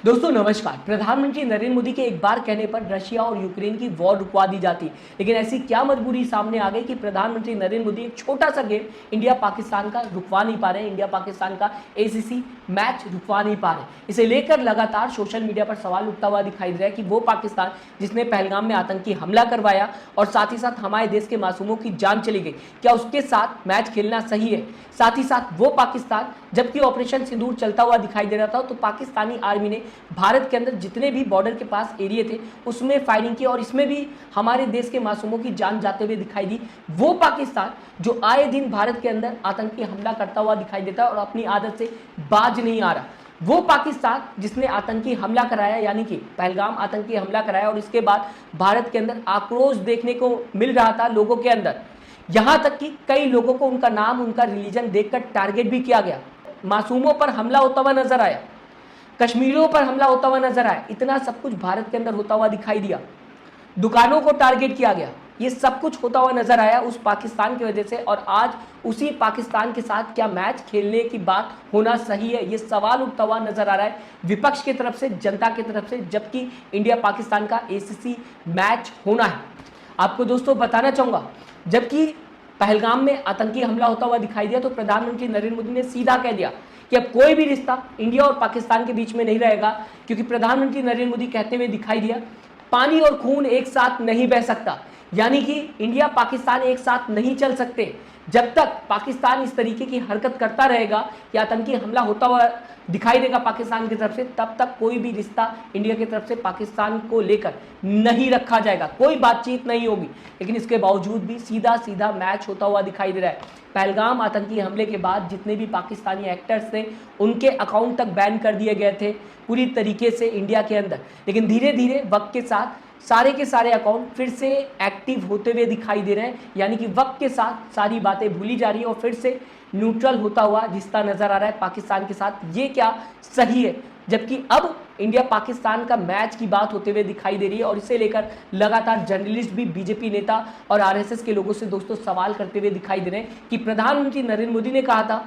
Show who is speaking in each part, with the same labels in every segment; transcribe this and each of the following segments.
Speaker 1: दोस्तों नमस्कार। प्रधानमंत्री नरेंद्र मोदी के एक बार कहने पर रशिया और यूक्रेन की वॉर रुकवा दी जाती है, लेकिन ऐसी क्या मजबूरी सामने आ गई कि प्रधानमंत्री नरेंद्र मोदी एक छोटा सा गेम इंडिया पाकिस्तान का रुकवा नहीं पा रहे हैं। इंडिया पाकिस्तान का एसीसी मैच रुकवा नहीं पा रहे। इसे लेकर लगातार सोशल मीडिया पर सवाल उठता हुआ दिखाई दे रहा है कि वो पाकिस्तान जिसने पहलगाम में आतंकी हमला करवाया और साथ ही साथ हमारे देश के मासूमों की जान चली गई, क्या उसके साथ मैच खेलना सही है? साथ ही साथ वो पाकिस्तान जबकि ऑपरेशन सिंदूर चलता हुआ दिखाई दे रहा था, तो पाकिस्तानी आर्मी ने भारत के अंदर जितने भी बॉर्डर के पास एरिया थे उसमें फायरिंग की और इसमें भी हमारे देश के मासूमों की जान जाते हुए दिखाई दी। वो पाकिस्तान जो आए दिन भारत के अंदर आतंकी हमला करता हुआ दिखाई देता है और अपनी आदत से बाज नहीं आ रहा, वो पाकिस्तान जिसने आतंकी हमला कराया, यानी कि पहलगाम आतंकी हमला कराया और इसके बाद भारत के अंदर आक्रोश देखने को मिल रहा था लोगों के अंदर। यहां तक कि कई लोगों को उनका नाम, उनका रिलीजन देखकर टारगेट भी किया गया। मासूमों पर हमला होता हुआ नजर आया, कश्मीरियों पर हमला होता हुआ नजर आया। इतना सब कुछ भारत के अंदर होता हुआ दिखाई दिया। दुकानों को टारगेट किया गया। ये सब कुछ होता हुआ नजर आया उस पाकिस्तान की वजह से। और आज उसी पाकिस्तान के साथ क्या मैच खेलने की बात होना सही है, ये सवाल उठता हुआ नजर आ रहा है विपक्ष की तरफ से, जनता की तरफ से, जबकि इंडिया पाकिस्तान का एसीसी मैच होना है। आपको दोस्तों बताना चाहूंगा, जबकि पहलगाम में आतंकी हमला होता हुआ दिखाई दिया तो प्रधानमंत्री नरेंद्र मोदी ने सीधा कह दिया कि अब कोई भी रिश्ता इंडिया और पाकिस्तान के बीच में नहीं रहेगा, क्योंकि प्रधानमंत्री नरेंद्र मोदी कहते हुए दिखाई दिया पानी और खून एक साथ नहीं बह सकता। यानी कि इंडिया पाकिस्तान एक साथ नहीं चल सकते। जब तक पाकिस्तान इस तरीके की हरकत करता रहेगा या आतंकी हमला होता हुआ दिखाई देगा पाकिस्तान की तरफ से, तब तक कोई भी रिश्ता इंडिया की तरफ से पाकिस्तान को लेकर नहीं रखा जाएगा, कोई बातचीत नहीं होगी। लेकिन इसके बावजूद भी सीधा सीधा मैच होता हुआ दिखाई दे रहा है। पहलगाम आतंकी हमले के बाद जितने भी पाकिस्तानी एक्टर्स थे उनके अकाउंट तक बैन कर दिए गए थे पूरी तरीके से इंडिया के अंदर, लेकिन धीरे धीरे वक्त के साथ सारे के सारे अकाउंट फिर से एक्टिव होते हुए दिखाई दे रहे हैं। यानी कि वक्त के साथ सारी बातें भूली जा रही है और फिर से न्यूट्रल होता हुआ रिश्ता नजर आ रहा है पाकिस्तान के साथ। ये क्या सही है? जबकि अब इंडिया पाकिस्तान का मैच की बात होते हुए दिखाई दे रही है और इसे लेकर लगातार जर्नलिस्ट भी बीजेपी नेता और आरएसएस के लोगों से दोस्तों सवाल करते हुए दिखाई दे रहे हैं कि प्रधानमंत्री नरेंद्र मोदी ने कहा था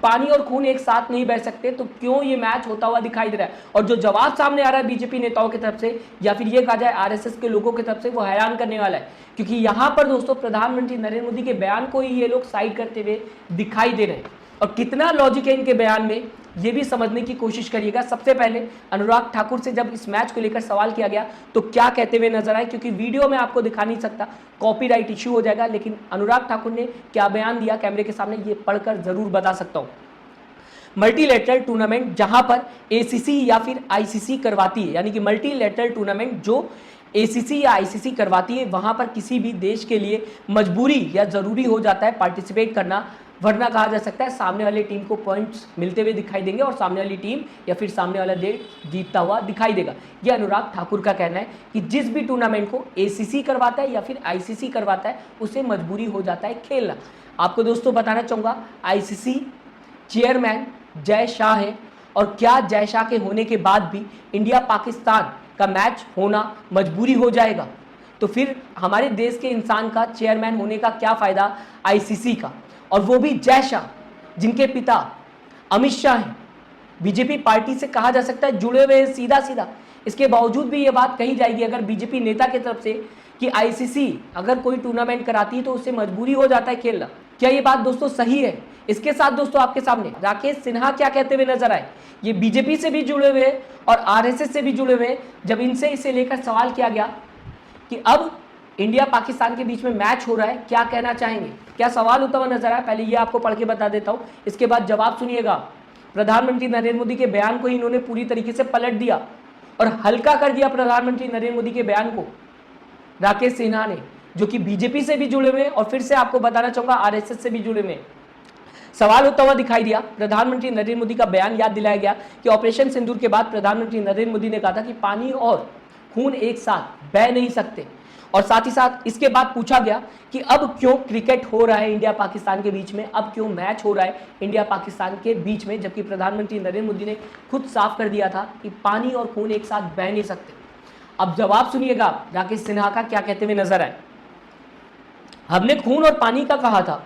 Speaker 1: पानी और खून एक साथ नहीं बह सकते, तो क्यों ये मैच होता हुआ दिखाई दे रहा है? और जो जवाब सामने आ रहा है बीजेपी नेताओं की तरफ से या फिर ये कहा जाए आरएसएस के लोगों की तरफ से, वो हैरान करने वाला है। क्योंकि यहां पर दोस्तों प्रधानमंत्री नरेंद्र मोदी के बयान को ही ये लोग साइड करते हुए दिखाई दे रहे हैं। और कितना लॉजिक है इनके बयान में, ये भी समझने की कोशिश करिएगा। सबसे पहले अनुराग ठाकुर से जब इस मैच को लेकर सवाल किया गया तो क्या कहते हुए नजर आए, क्योंकि वीडियो में आपको दिखा नहीं सकता, कॉपीराइट इश्यू हो जाएगा। लेकिन अनुराग ठाकुर ने क्या बयान दिया कैमरे के सामने, ये पढ़कर जरूर बता सकता हूं। मल्टीलेटरल टूर्नामेंट जहां पर एसीसी या फिर आईसीसी करवाती है, यानी कि मल्टीलेटरल टूर्नामेंट जो एसीसी या आईसीसी करवाती है, वहां पर किसी भी देश के लिए मजबूरी या जरूरी हो जाता है पार्टिसिपेट करना, वरना कहा जा सकता है सामने वाली टीम को पॉइंट्स मिलते हुए दिखाई देंगे और सामने वाली टीम या फिर सामने वाला देश जीतता हुआ दिखाई देगा। यह अनुराग ठाकुर का कहना है कि जिस भी टूर्नामेंट को एसीसी करवाता है या फिर आईसीसी करवाता है उसे मजबूरी हो जाता है खेलना। आपको दोस्तों बताना चाहूँगा, आईसीसी चेयरमैन जय शाह है और क्या जय शाह के होने के बाद भी इंडिया पाकिस्तान का मैच होना मजबूरी हो जाएगा? तो फिर हमारे देश के इंसान का चेयरमैन होने का क्या फायदा आईसीसी का? और वो भी जय शाह, जिनके पिता अमित शाह हैं, बीजेपी पार्टी से कहा जा सकता है जुड़े हुए हैं सीधा सीधा। इसके बावजूद भी ये बात कही जाएगी अगर बीजेपी नेता की तरफ से कि आईसीसी अगर कोई टूर्नामेंट कराती है तो उससे मजबूरी हो जाता है खेलना। क्या ये बात दोस्तों सही है? इसके साथ दोस्तों आपके सामने राकेश सिन्हा क्या कहते हुए नजर आए। ये बीजेपी से भी जुड़े हुए हैं और आरएसएस से भी जुड़े हुए हैं। जब इनसे इसे लेकर सवाल किया गया कि अब इंडिया पाकिस्तान के बीच में मैच हो रहा है, क्या कहना चाहेंगे, क्या सवाल होता हुआ नजर आया, पहले ये आपको पढ़ के बता देता हूं, इसके बाद जवाब सुनिएगा। प्रधानमंत्री नरेंद्र मोदी के बयान को ही इन्होंने पूरी तरीके से पलट दिया और हल्का कर दिया प्रधानमंत्री नरेंद्र मोदी के बयान को राकेश सिन्हा ने, जो कि बीजेपी से भी जुड़े हुए और फिर से आपको बताना चाहूंगा आरएसएस से भी जुड़े हुए। सवाल होता हुआ दिखाई दिया। प्रधानमंत्री नरेंद्र मोदी का बयान याद दिलाया गया कि ऑपरेशन सिंदूर के बाद प्रधानमंत्री नरेंद्र मोदी ने कहा था कि पानी और खून एक साथ बह नहीं सकते। और साथ ही साथ इसके बाद पूछा गया कि अब क्यों क्रिकेट हो रहा है इंडिया पाकिस्तान के बीच में, अब क्यों मैच हो रहा है इंडिया पाकिस्तान के बीच में, जबकि प्रधानमंत्री नरेंद्र मोदी ने खुद साफ कर दिया था कि पानी और खून एक साथ बह नहीं सकते। अब जवाब सुनिएगा राकेश सिन्हा का क्या कहते हुए नजर आए। हमने खून और पानी का कहा था,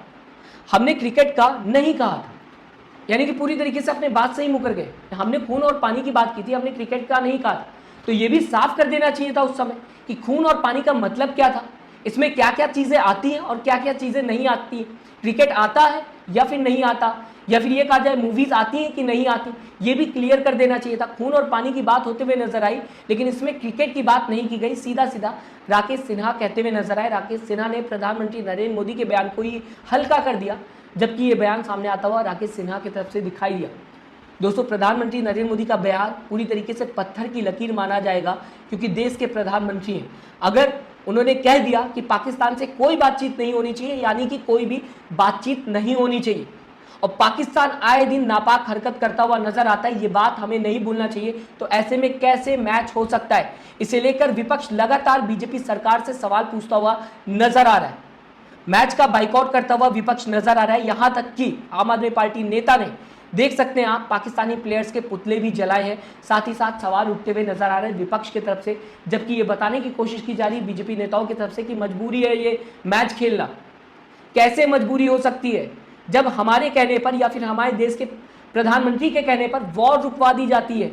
Speaker 1: हमने क्रिकेट का नहीं कहा था। यानी कि पूरी तरीके से अपने बात से ही मुकर गए। हमने खून और पानी की बात की थी, हमने क्रिकेट का नहीं कहा था। तो ये भी साफ कर देना चाहिए था उस समय कि खून और पानी का मतलब क्या था, इसमें क्या क्या चीजें आती हैं और क्या क्या चीजें नहीं आती हैं, क्रिकेट आता है या फिर नहीं आता, या फिर ये कहा जाए मूवीज आती हैं कि नहीं आती, ये भी क्लियर कर देना चाहिए था। खून और पानी की बात होते हुए नजर आई, लेकिन इसमें क्रिकेट की बात नहीं की गई। सीधा सीधा राकेश सिन्हा कहते हुए नजर आए। राकेश सिन्हा ने प्रधानमंत्री नरेंद्र मोदी के बयान को ही हल्का कर दिया, जबकि ये बयान सामने आता हुआ राकेश सिन्हा की तरफ से दिखाई दिया। दोस्तों, प्रधानमंत्री नरेंद्र मोदी का बयान पूरी तरीके से पत्थर की लकीर माना जाएगा, क्योंकि देश के प्रधानमंत्री हैं। अगर उन्होंने कह दिया कि पाकिस्तान से कोई बातचीत नहीं होनी चाहिए, यानी कि कोई भी बातचीत नहीं होनी चाहिए, और पाकिस्तान आए दिन नापाक हरकत करता हुआ नजर आता है, ये बात हमें नहीं भूलना चाहिए। तो ऐसे में कैसे मैच हो सकता है, इसे लेकर विपक्ष लगातार बीजेपी सरकार से सवाल पूछता हुआ नजर आ रहा है। मैच का बाइकआउट करता हुआ विपक्ष नजर आ रहा है। यहां तक कि आम आदमी पार्टी नेता ने, देख सकते हैं आप, पाकिस्तानी प्लेयर्स के पुतले भी जलाए हैं। साथ ही साथ सवाल उठते हुए नजर आ रहे हैं विपक्ष की तरफ से, जबकि ये बताने की कोशिश की जा रही है बीजेपी नेताओं की तरफ से कि मजबूरी है ये मैच खेलना। कैसे मजबूरी हो सकती है, जब हमारे कहने पर या फिर हमारे देश के प्रधानमंत्री के कहने पर वॉर रुकवा दी जाती है।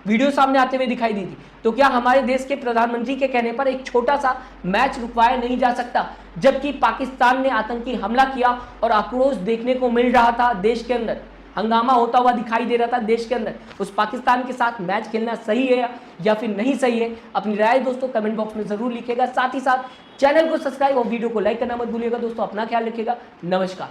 Speaker 1: वीडियो सामने आते हुए दिखाई दी थी। तो क्या हमारे देश के प्रधानमंत्री के कहने पर एक छोटा सा मैच रुकवाया नहीं जा सकता, जबकि पाकिस्तान ने आतंकी हमला किया और आक्रोश देखने को मिल रहा था, देश के अंदर हंगामा होता हुआ दिखाई दे रहा था देश के अंदर। उस पाकिस्तान के साथ मैच खेलना सही है या फिर नहीं सही है, अपनी राय दोस्तों कमेंट बॉक्स में जरूर लिखिएगा। साथ ही साथ चैनल को सब्सक्राइब और वीडियो को लाइक करना मत भूलिएगा। दोस्तों, अपना ख्याल रखिएगा। नमस्कार।